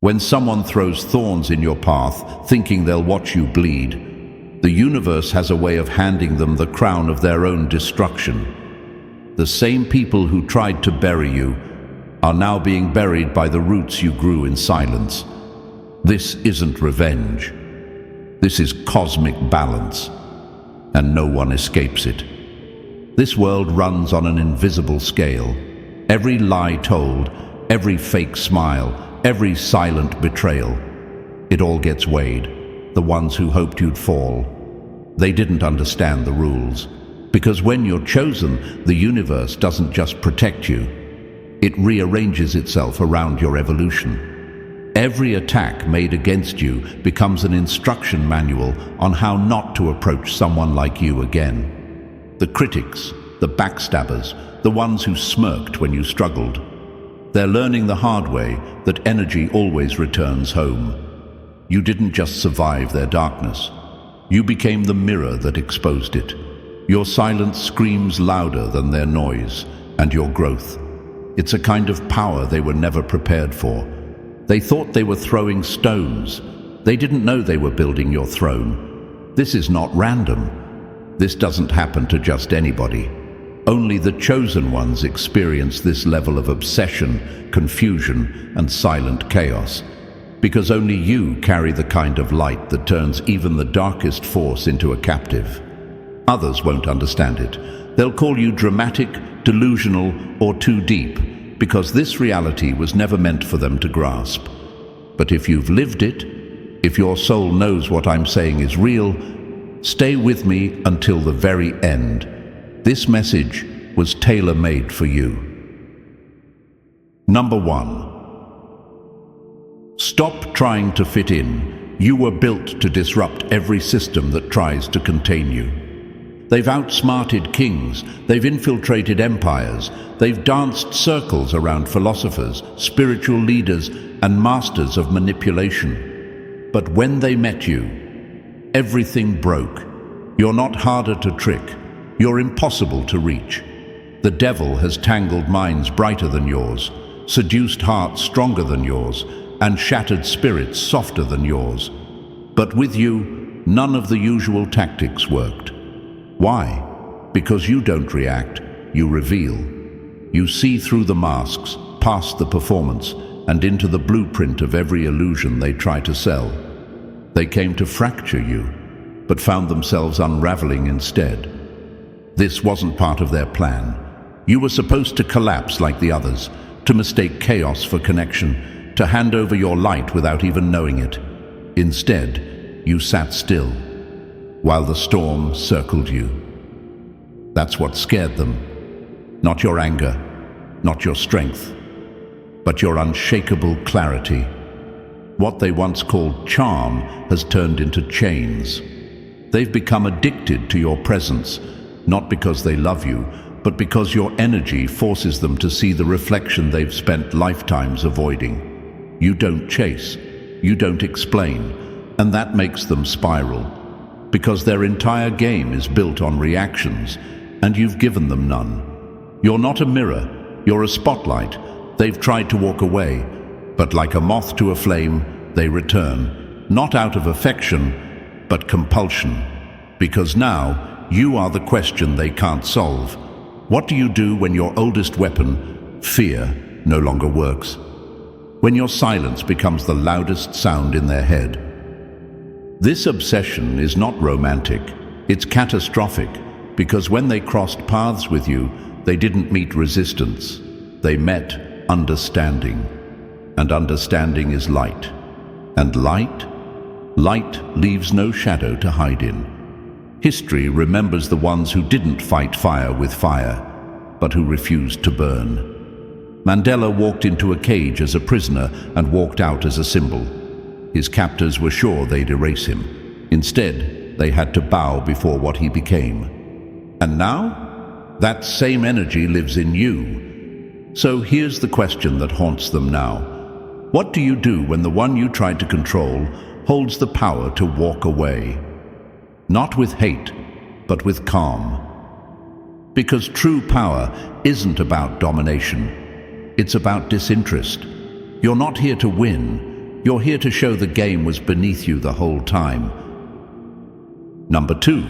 When someone throws thorns in your path, thinking they'll watch you bleed, the universe has a way of handing them the crown of their own destruction. The same people who tried to bury you are now being buried by the roots you grew in silence. This isn't revenge. This is cosmic balance, and no one escapes it. This world runs on an invisible scale. Every lie told, every fake smile, every silent betrayal, it all gets weighed. The ones who hoped you'd fall, they didn't understand the rules. Because when you're chosen, the universe doesn't just protect you, it rearranges itself around your evolution. Every attack made against you becomes an instruction manual on how not to approach someone like you again. The critics, the backstabbers, the ones who smirked when you struggled, they're learning the hard way that energy always returns home. You didn't just survive their darkness. You became the mirror that exposed it. Your silence screams louder than their noise, and your growth. It's a kind of power they were never prepared for. They thought they were throwing stones. They didn't know they were building your throne. This is not random. This doesn't happen to just anybody. Only the chosen ones experience this level of obsession, confusion, and silent chaos. Because only you carry the kind of light that turns even the darkest force into a captive. Others won't understand it. They'll call you dramatic, delusional, or too deep, because this reality was never meant for them to grasp. But if you've lived it, if your soul knows what I'm saying is real, stay with me until the very end. This message was tailor-made for you. Number 1. Stop trying to fit in. You were built to disrupt every system that tries to contain you. They've outsmarted kings, they've infiltrated empires, they've danced circles around philosophers, spiritual leaders, and masters of manipulation. But when they met you, everything broke. You're not harder to trick. You're impossible to reach. The devil has tangled minds brighter than yours, seduced hearts stronger than yours, and shattered spirits softer than yours. But with you, none of the usual tactics worked. Why? Because you don't react, you reveal. You see through the masks, past the performance, and into the blueprint of every illusion they try to sell. They came to fracture you, but found themselves unraveling instead. This wasn't part of their plan. You were supposed to collapse like the others, to mistake chaos for connection, to hand over your light without even knowing it. Instead, you sat still, while the storm circled you. That's what scared them. Not your anger, not your strength, but your unshakable clarity. What they once called charm has turned into chains. They've become addicted to your presence, not because they love you, but because your energy forces them to see the reflection they've spent lifetimes avoiding. You don't chase, you don't explain, and that makes them spiral, because their entire game is built on reactions, and you've given them none. You're not a mirror, you're a spotlight. They've tried to walk away, but like a moth to a flame, they return, not out of affection, but compulsion. Because now, you are the question they can't solve. What do you do when your oldest weapon, fear, no longer works? When your silence becomes the loudest sound in their head? This obsession is not romantic, it's catastrophic, because when they crossed paths with you, they didn't meet resistance. They met understanding. And understanding is light. And light leaves no shadow to hide in. History remembers the ones who didn't fight fire with fire, but who refused to burn. Mandela walked into a cage as a prisoner and walked out as a symbol. His captors were sure they'd erase him. Instead, they had to bow before what he became. And now, that same energy lives in you. So here's the question that haunts them now. What do you do when the one you tried to control holds the power to walk away? Not with hate, but with calm. Because true power isn't about domination. It's about disinterest. You're not here to win. You're here to show the game was beneath you the whole time. Number 2.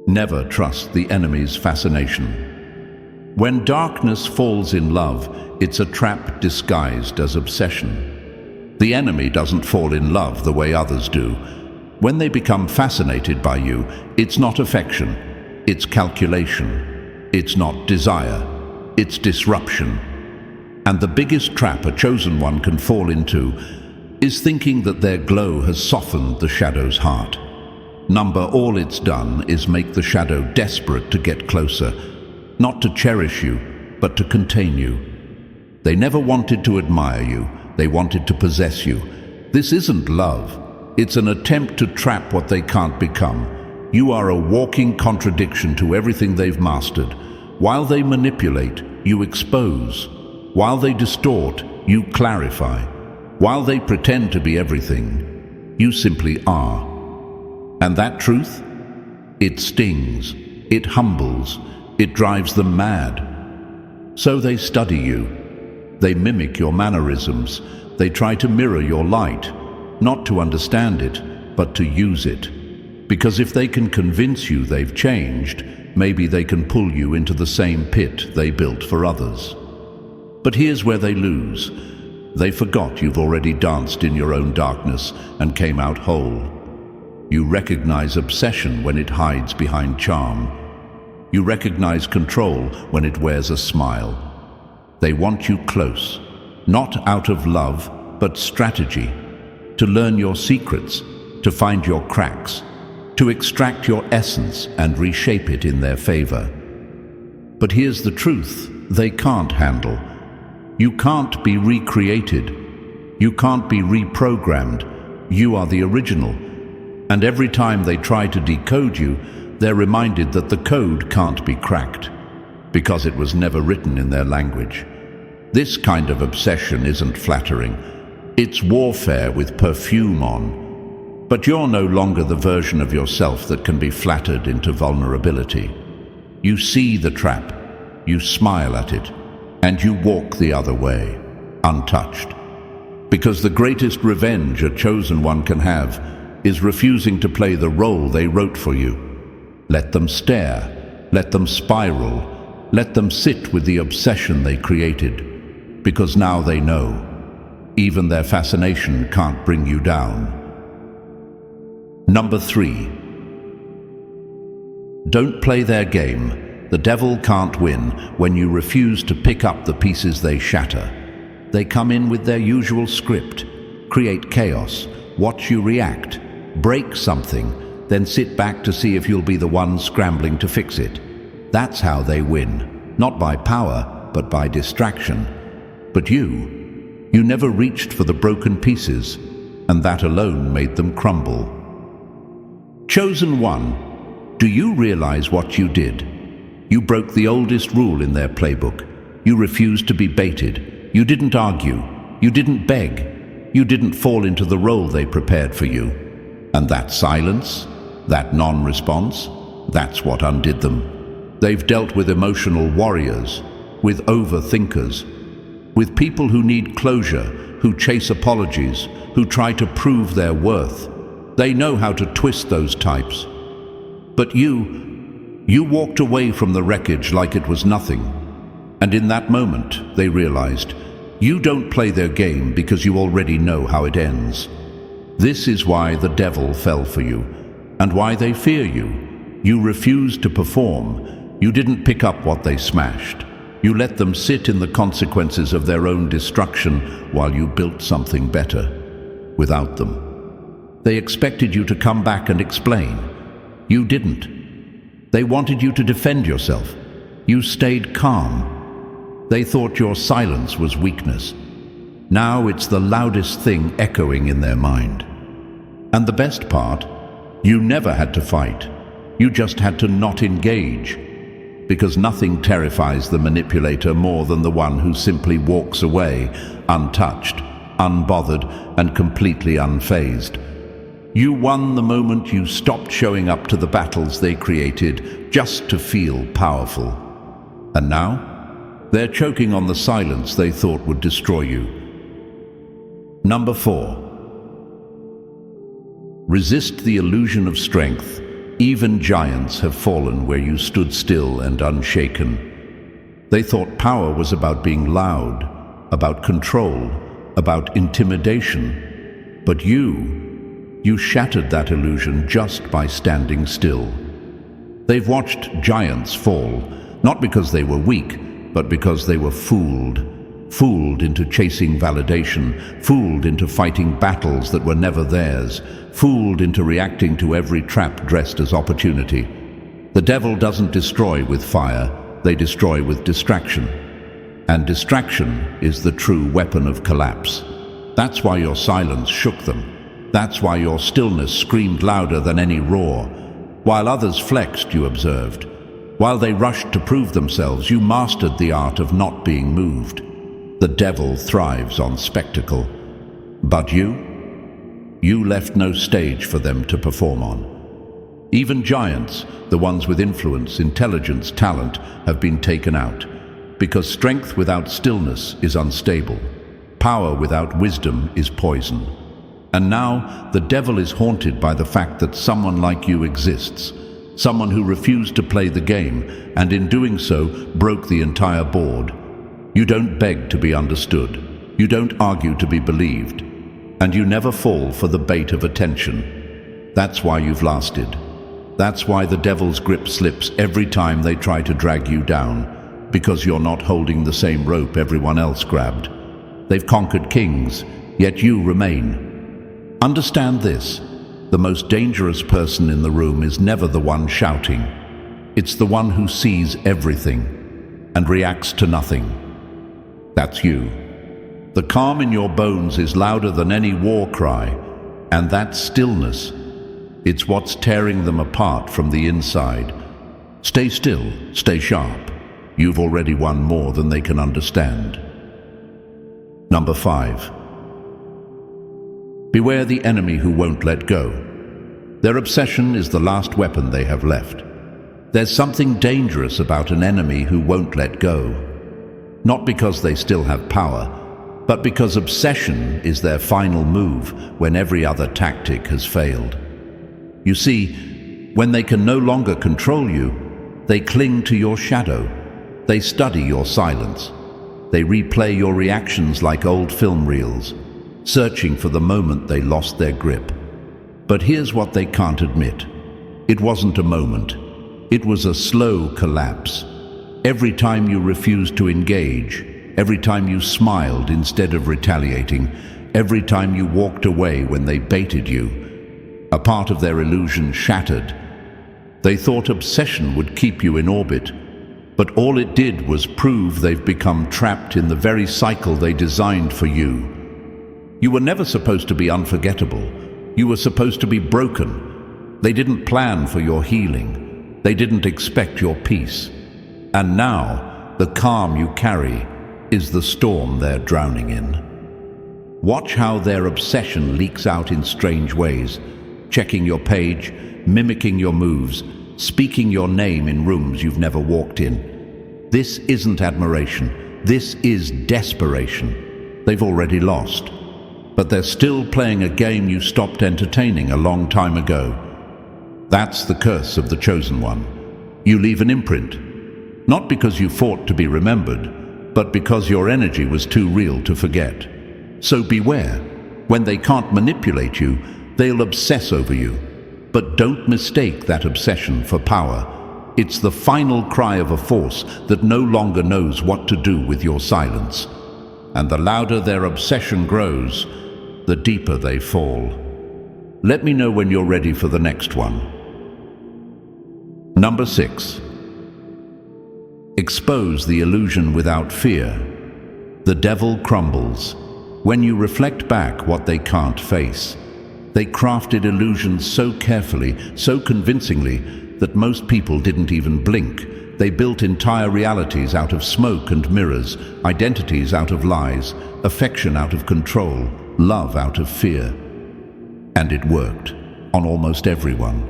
Never trust the enemy's fascination. When darkness falls in love, it's a trap disguised as obsession. The enemy doesn't fall in love the way others do. When they become fascinated by you, it's not affection, it's calculation. It's not desire, it's disruption. And the biggest trap a chosen one can fall into is thinking that their glow has softened the shadow's heart. All it's done is make the shadow desperate to get closer, not to cherish you, but to contain you. They never wanted to admire you, they wanted to possess you. This isn't love, it's an attempt to trap what they can't become. You are a walking contradiction to everything they've mastered. While they manipulate, you expose. While they distort, you clarify. While they pretend to be everything, you simply are. And that truth? It stings, it humbles, it drives them mad. So they study you. They mimic your mannerisms. They try to mirror your light, not to understand it, but to use it. Because if they can convince you they've changed, maybe they can pull you into the same pit they built for others. But here's where they lose. They forgot you've already danced in your own darkness and came out whole. You recognize obsession when it hides behind charm. You recognize control when it wears a smile. They want you close, not out of love, but strategy, to learn your secrets, to find your cracks, to extract your essence and reshape it in their favor. But here's the truth they can't handle. You can't be recreated. You can't be reprogrammed. You are the original. And every time they try to decode you, they're reminded that the code can't be cracked, because it was never written in their language. This kind of obsession isn't flattering. It's warfare with perfume on. But you're no longer the version of yourself that can be flattered into vulnerability. You see the trap, you smile at it, and you walk the other way, untouched. Because the greatest revenge a chosen one can have is refusing to play the role they wrote for you. Let them stare, let them spiral, let them sit with the obsession they created. Because now they know, even their fascination can't bring you down. Number 3. Don't play their game. The devil can't win when you refuse to pick up the pieces they shatter. They come in with their usual script, create chaos, watch you react, break something, then sit back to see if you'll be the one scrambling to fix it. That's how they win, not by power, but by distraction. But you never reached for the broken pieces, and that alone made them crumble. Chosen one, do you realize what you did? You broke the oldest rule in their playbook. You refused to be baited. You didn't argue. You didn't beg. You didn't fall into the role they prepared for you. And that silence, that non-response, that's what undid them. They've dealt with emotional warriors, with overthinkers, with people who need closure, who chase apologies, who try to prove their worth. They know how to twist those types. But you walked away from the wreckage like it was nothing. And in that moment, they realized, you don't play their game because you already know how it ends. This is why the devil fell for you, and why they fear you. You refused to perform. You didn't pick up what they smashed. You let them sit in the consequences of their own destruction while you built something better without them. They expected you to come back and explain. You didn't. They wanted you to defend yourself. You stayed calm. They thought your silence was weakness. Now it's the loudest thing echoing in their mind. And the best part, you never had to fight. You just had to not engage. Because nothing terrifies the manipulator more than the one who simply walks away, untouched, unbothered, and completely unfazed. You won the moment you stopped showing up to the battles they created just to feel powerful. And now, they're choking on the silence they thought would destroy you. Number 4. Resist the illusion of strength. Even giants have fallen where you stood still and unshaken. They thought power was about being loud, about control, about intimidation. But you shattered that illusion just by standing still. They've watched giants fall, not because they were weak, but because they were fooled. Fooled into chasing validation, fooled into fighting battles that were never theirs, fooled into reacting to every trap dressed as opportunity. The devil doesn't destroy with fire, they destroy with distraction. And distraction is the true weapon of collapse. That's why your silence shook them. That's why your stillness screamed louder than any roar. While others flexed, you observed. While they rushed to prove themselves, you mastered the art of not being moved. The devil thrives on spectacle. But you left no stage for them to perform on. Even giants, the ones with influence, intelligence, talent, have been taken out. Because strength without stillness is unstable. Power without wisdom is poison. And now the devil is haunted by the fact that someone like you exists. Someone who refused to play the game, and in doing so, broke the entire board. You don't beg to be understood. You don't argue to be believed. And you never fall for the bait of attention. That's why you've lasted. That's why the devil's grip slips every time they try to drag you down, because you're not holding the same rope everyone else grabbed. They've conquered kings, yet you remain. Understand this. The most dangerous person in the room is never the one shouting. It's the one who sees everything and reacts to nothing. That's you. The calm in your bones is louder than any war cry, and that stillness, it's what's tearing them apart from the inside. Stay still, stay sharp. You've already won more than they can understand. Number 5. Beware the enemy who won't let go. Their obsession is the last weapon they have left. There's something dangerous about an enemy who won't let go. Not because they still have power, but because obsession is their final move when every other tactic has failed. You see, when they can no longer control you, they cling to your shadow. They study your silence. They replay your reactions like old film reels, searching for the moment they lost their grip. But here's what they can't admit. It wasn't a moment. It was a slow collapse. Every time you refused to engage, every time you smiled instead of retaliating, every time you walked away when they baited you, a part of their illusion shattered. They thought obsession would keep you in orbit, but all it did was prove they've become trapped in the very cycle they designed for you. You were never supposed to be unforgettable. You were supposed to be broken. They didn't plan for your healing. They didn't expect your peace. And now, the calm you carry is the storm they're drowning in. Watch how their obsession leaks out in strange ways, checking your page, mimicking your moves, speaking your name in rooms you've never walked in. This isn't admiration. This is desperation. They've already lost. But they're still playing a game you stopped entertaining a long time ago. That's the curse of the chosen one. You leave an imprint. Not because you fought to be remembered, but because your energy was too real to forget. So beware. When they can't manipulate you, they'll obsess over you. But don't mistake that obsession for power. It's the final cry of a force that no longer knows what to do with your silence. And the louder their obsession grows, the deeper they fall. Let me know when you're ready for the next one. Number 6. Expose the illusion without fear. The devil crumbles when you reflect back what they can't face. They crafted illusions so carefully, so convincingly, that most people didn't even blink. They built entire realities out of smoke and mirrors, identities out of lies, affection out of control, love out of fear. And it worked on almost everyone.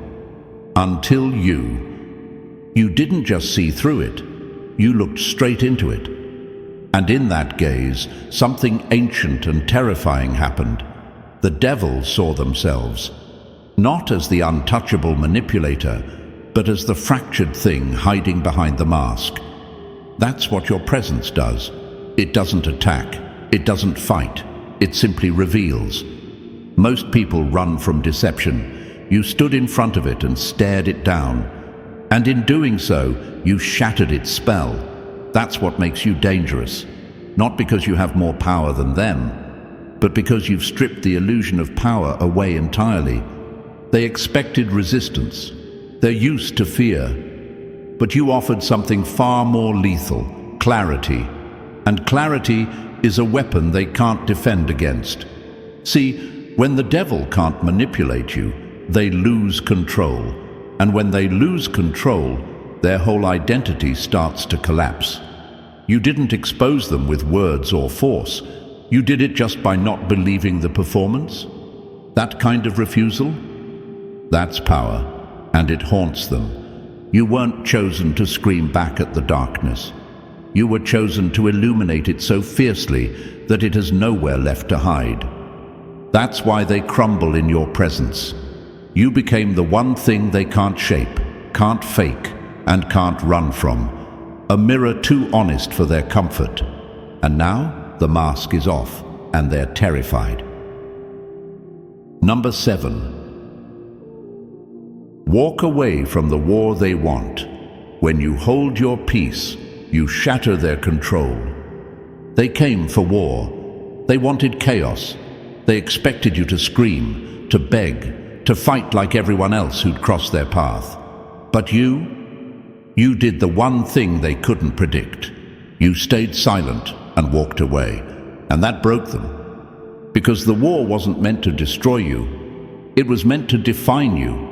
Until you didn't just see through it. You looked straight into it. And in that gaze, something ancient and terrifying happened. The devils saw themselves, not as the untouchable manipulator, but as the fractured thing hiding behind the mask. That's what your presence does. It doesn't attack, it doesn't fight, it simply reveals. Most people run from deception. You stood in front of it and stared it down. And in doing so, you shattered its spell. That's what makes you dangerous. Not because you have more power than them, but because you've stripped the illusion of power away entirely. They expected resistance. They're used to fear. But you offered something far more lethal, clarity. And clarity is a weapon they can't defend against. See, when the devil can't manipulate you, they lose control. And when they lose control, their whole identity starts to collapse. You didn't expose them with words or force. You did it just by not believing the performance. That kind of refusal? That's power, and it haunts them. You weren't chosen to scream back at the darkness. You were chosen to illuminate it so fiercely that it has nowhere left to hide. That's why they crumble in your presence. You became the one thing they can't shape, can't fake, and can't run from. A mirror too honest for their comfort. And now the mask is off, and they're terrified. Number 7. Walk away from the war they want. When you hold your peace, you shatter their control. They came for war. They wanted chaos. They expected you to scream, to beg, to fight like everyone else who'd crossed their path. But you did the one thing they couldn't predict. You stayed silent and walked away. And that broke them. Because the war wasn't meant to destroy you. It was meant to define you.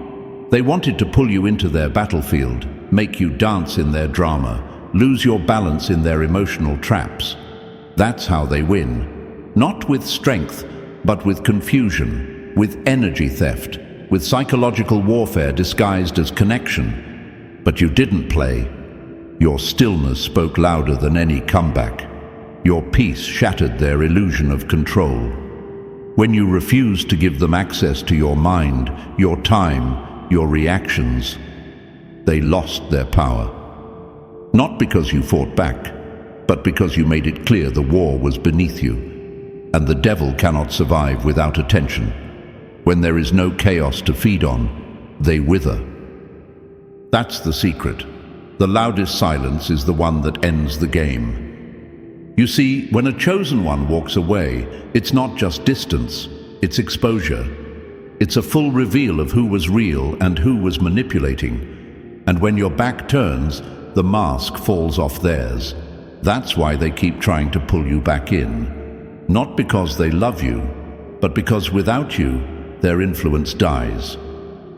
They wanted to pull you into their battlefield, make you dance in their drama, lose your balance in their emotional traps. That's how they win. Not with strength, but with confusion, with energy theft, with psychological warfare disguised as connection. But you didn't play. Your stillness spoke louder than any comeback. Your peace shattered their illusion of control. When you refused to give them access to your mind, your time, your reactions, they lost their power. Not because you fought back, but because you made it clear the war was beneath you. And the devil cannot survive without attention. When there is no chaos to feed on, they wither. That's the secret. The loudest silence is the one that ends the game. You see, when a chosen one walks away, it's not just distance, it's exposure. It's a full reveal of who was real and who was manipulating. And when your back turns, the mask falls off theirs. That's why they keep trying to pull you back in. Not because they love you, but because without you, their influence dies.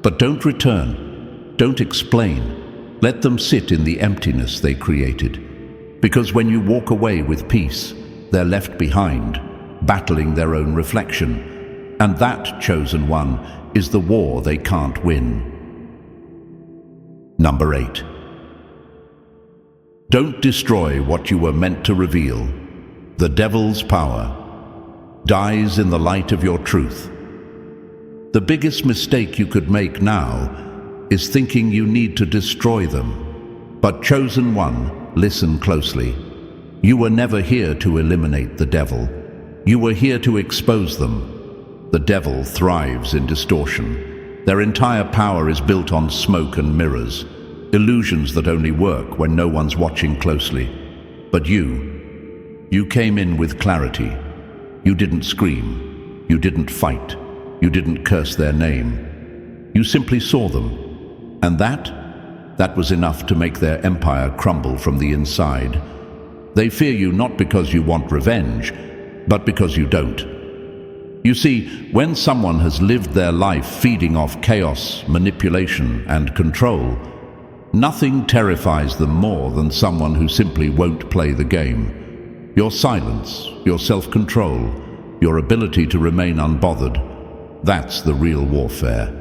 But don't return. Don't explain. Let them sit in the emptiness they created. Because when you walk away with peace, they're left behind, battling their own reflection. And that chosen one is the war they can't win. Number 8. Don't destroy what you were meant to reveal. The devil's power dies in the light of your truth. The biggest mistake you could make now is thinking you need to destroy them. But chosen one, listen closely. You were never here to eliminate the devil. You were here to expose them. The devil thrives in distortion. Their entire power is built on smoke and mirrors, illusions that only work when no one's watching closely. But you came in with clarity. You didn't scream. You didn't fight. You didn't curse their name. You simply saw them. And that was enough to make their empire crumble from the inside. They fear you not because you want revenge, but because you don't. You see, when someone has lived their life feeding off chaos, manipulation, and control, nothing terrifies them more than someone who simply won't play the game. Your silence, your self-control, your ability to remain unbothered, that's the real warfare.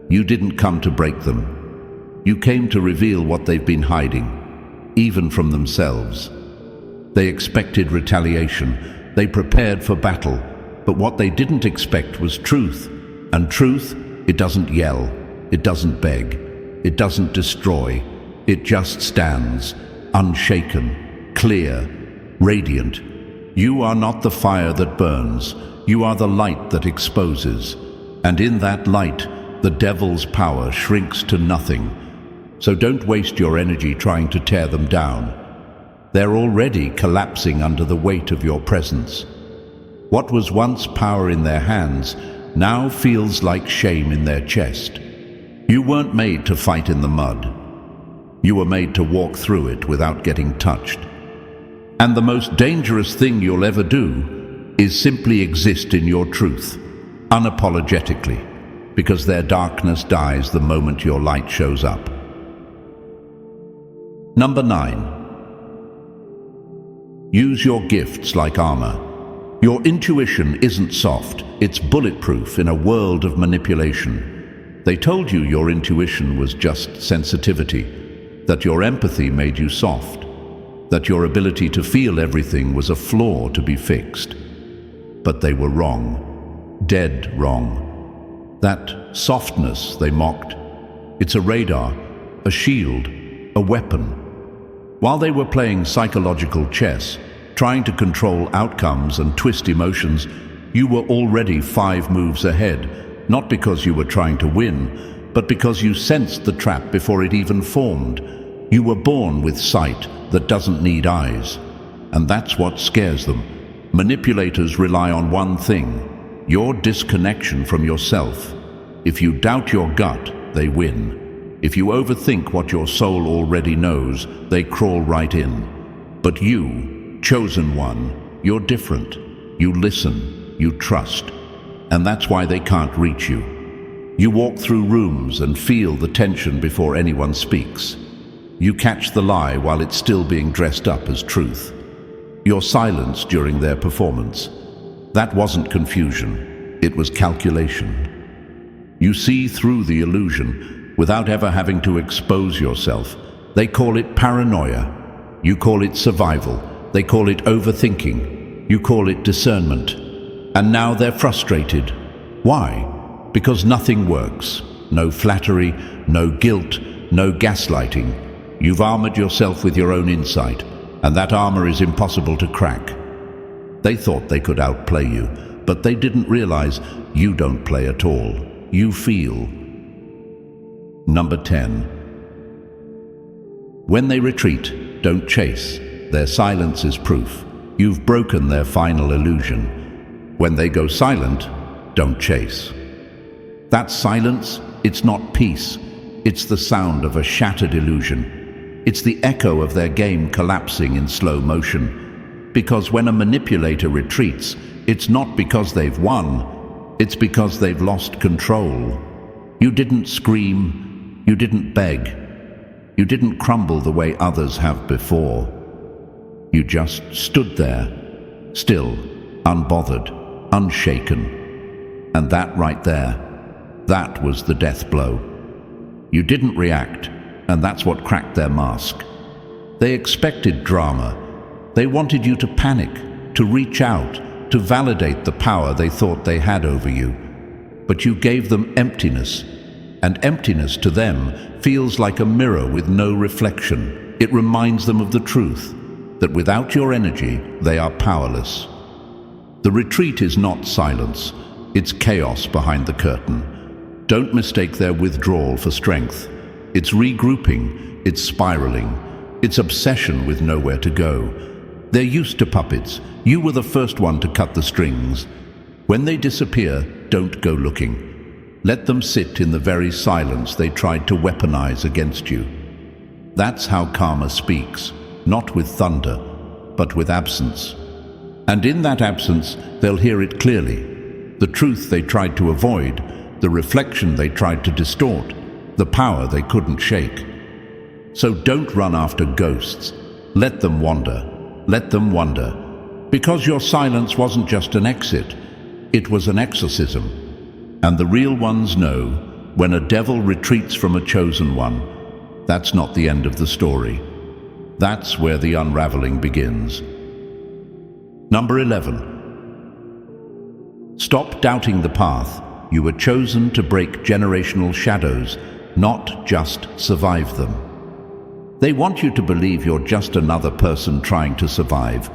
You didn't come to break them. You came to reveal what they've been hiding, even from themselves. They expected retaliation. They prepared for battle. But what they didn't expect was truth. And truth, it doesn't yell. It doesn't beg. It doesn't destroy. It just stands, unshaken, clear, radiant. You are not the fire that burns. You are the light that exposes. And in that light, the devil's power shrinks to nothing. So don't waste your energy trying to tear them down. They're already collapsing under the weight of your presence. What was once power in their hands now feels like shame in their chest. You weren't made to fight in the mud. You were made to walk through it without getting touched. And the most dangerous thing you'll ever do is simply exist in your truth, unapologetically, because their darkness dies the moment your light shows up. Number 9. Use your gifts like armor. Your intuition isn't soft, it's bulletproof in a world of manipulation. They told you your intuition was just sensitivity, that your empathy made you soft, that your ability to feel everything was a flaw to be fixed. But they were wrong, dead wrong. That softness they mocked, it's a radar, a shield, a weapon. While they were playing psychological chess, trying to control outcomes and twist emotions, you were already 5 moves ahead, not because you were trying to win, but because you sensed the trap before it even formed. You were born with sight that doesn't need eyes, and that's what scares them. Manipulators rely on one thing: your disconnection from yourself. If you doubt your gut, they win. If you overthink what your soul already knows, they crawl right in. But you, chosen one, you're different. You listen, you trust, and that's why they can't reach you. You walk through rooms and feel the tension before anyone speaks. You catch the lie while it's still being dressed up as truth. Your silence during their performance. That wasn't confusion, it was calculation. You see through the illusion without ever having to expose yourself. They call it paranoia. You call it survival. They call it overthinking. You call it discernment. And now they're frustrated. Why? Because nothing works. No flattery, no guilt, no gaslighting. You've armored yourself with your own insight, and that armor is impossible to crack. They thought they could outplay you, but they didn't realize you don't play at all. You feel. Number 10. When they retreat, don't chase. Their silence is proof. You've broken their final illusion. When they go silent, don't chase. That silence, it's not peace. It's the sound of a shattered illusion. It's the echo of their game collapsing in slow motion. Because when a manipulator retreats, it's not because they've won. It's because they've lost control. You didn't scream. You didn't beg. You didn't crumble the way others have before. You just stood there, still, unbothered, unshaken. And that right there, that was the death blow. You didn't react, and that's what cracked their mask. They expected drama. They wanted you to panic, to reach out, to validate the power they thought they had over you. But you gave them emptiness, and emptiness to them feels like a mirror with no reflection. It reminds them of the truth, that without your energy, they are powerless. The retreat is not silence, it's chaos behind the curtain. Don't mistake their withdrawal for strength. It's regrouping, it's spiraling, it's obsession with nowhere to go. They're used to puppets. You were the first one to cut the strings. When they disappear, don't go looking. Let them sit in the very silence they tried to weaponize against you. That's how karma speaks, not with thunder, but with absence. And in that absence, they'll hear it clearly. The truth they tried to avoid, the reflection they tried to distort, the power they couldn't shake. So don't run after ghosts. Let them wander. Let them wonder. Because your silence wasn't just an exit, it was an exorcism. And the real ones know, when a devil retreats from a chosen one, that's not the end of the story. That's where the unraveling begins. Number 11. Stop doubting the path. You were chosen to break generational shadows, not just survive them. They want you to believe you're just another person trying to survive,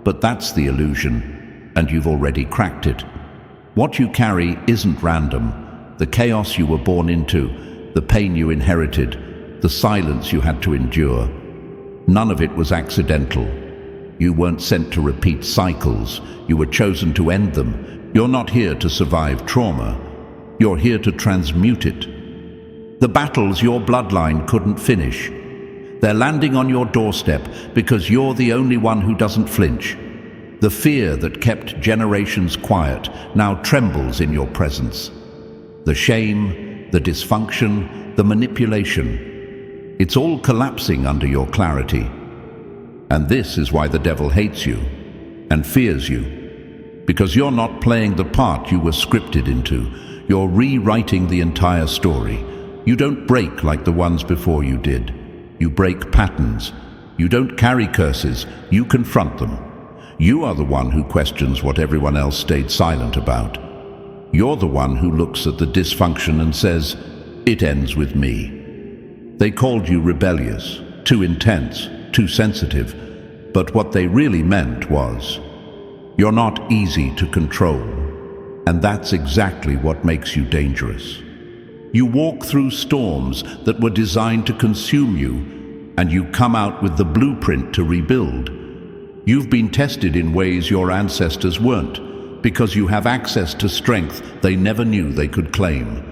but that's the illusion, and you've already cracked it. What you carry isn't random. The chaos you were born into, the pain you inherited, the silence you had to endure, none of it was accidental. You weren't sent to repeat cycles. You were chosen to end them. You're not here to survive trauma. You're here to transmute it. The battles your bloodline couldn't finish, they're landing on your doorstep because you're the only one who doesn't flinch. The fear that kept generations quiet now trembles in your presence. The shame, the dysfunction, the manipulation, it's all collapsing under your clarity. And this is why the devil hates you and fears you. Because you're not playing the part you were scripted into. You're rewriting the entire story. You don't break like the ones before you did. You break patterns. You don't carry curses. You confront them. You are the one who questions what everyone else stayed silent about. You're the one who looks at the dysfunction and says, "It ends with me." They called you rebellious, too intense, too sensitive, but what they really meant was, you're not easy to control, and that's exactly what makes you dangerous. You walk through storms that were designed to consume you, and you come out with the blueprint to rebuild. You've been tested in ways your ancestors weren't, because you have access to strength they never knew they could claim.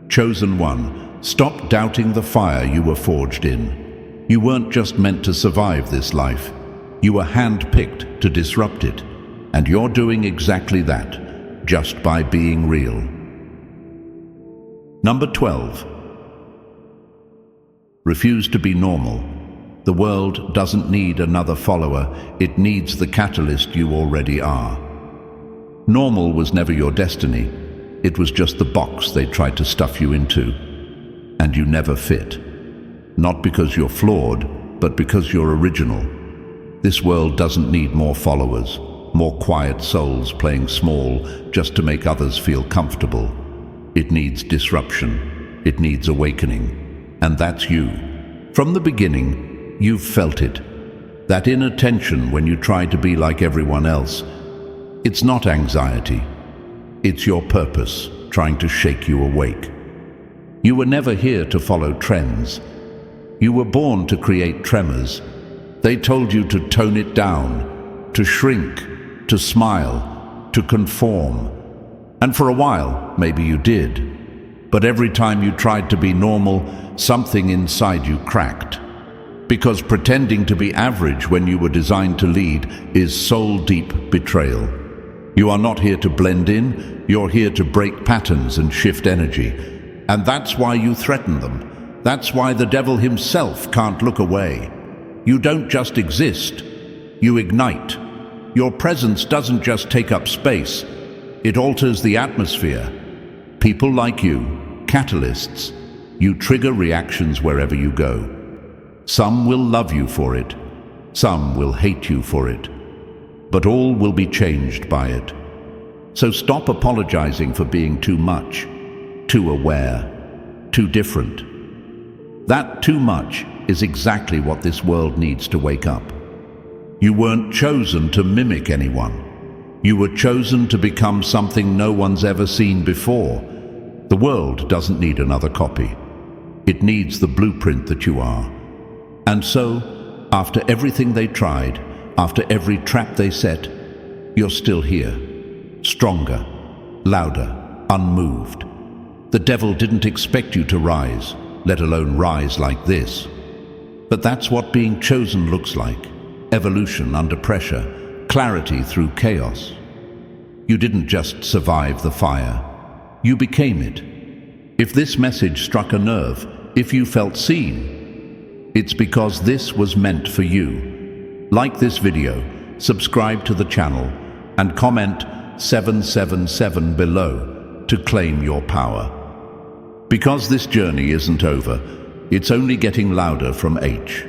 Chosen one, stop doubting the fire you were forged in. You weren't just meant to survive this life. You were handpicked to disrupt it. And you're doing exactly that, just by being real. Number 12. Refuse to be normal. The world doesn't need another follower, it needs the catalyst you already are. Normal was never your destiny, it was just the box they tried to stuff you into. And you never fit. Not because you're flawed, but because you're original. This world doesn't need more followers. More quiet souls playing small just to make others feel comfortable. It needs disruption. It needs awakening. And that's you. From the beginning, you've felt it. That inner tension when you try to be like everyone else. It's not anxiety. It's your purpose trying to shake you awake. You were never here to follow trends. You were born to create tremors. They told you to tone it down, to shrink, to smile, to conform. And for a while, maybe you did. But every time you tried to be normal, something inside you cracked. Because pretending to be average when you were designed to lead is soul-deep betrayal. You are not here to blend in, you're here to break patterns and shift energy. And that's why you threaten them. That's why the devil himself can't look away. You don't just exist, you ignite. Your presence doesn't just take up space, it alters the atmosphere. People like you, catalysts, you trigger reactions wherever you go. Some will love you for it, some will hate you for it, but all will be changed by it. So stop apologizing for being too much, too aware, too different. That too much is exactly what this world needs to wake up. You weren't chosen to mimic anyone. You were chosen to become something no one's ever seen before. The world doesn't need another copy. It needs the blueprint that you are. And so, after everything they tried, after every trap they set, you're still here. Stronger, louder, unmoved. The devil didn't expect you to rise, let alone rise like this. But that's what being chosen looks like. Evolution under pressure, clarity through chaos. You didn't just survive the fire, you became it. If this message struck a nerve, if you felt seen, it's because this was meant for you. Like this video, subscribe to the channel, and comment 777 below to claim your power. Because this journey isn't over, it's only getting louder from H.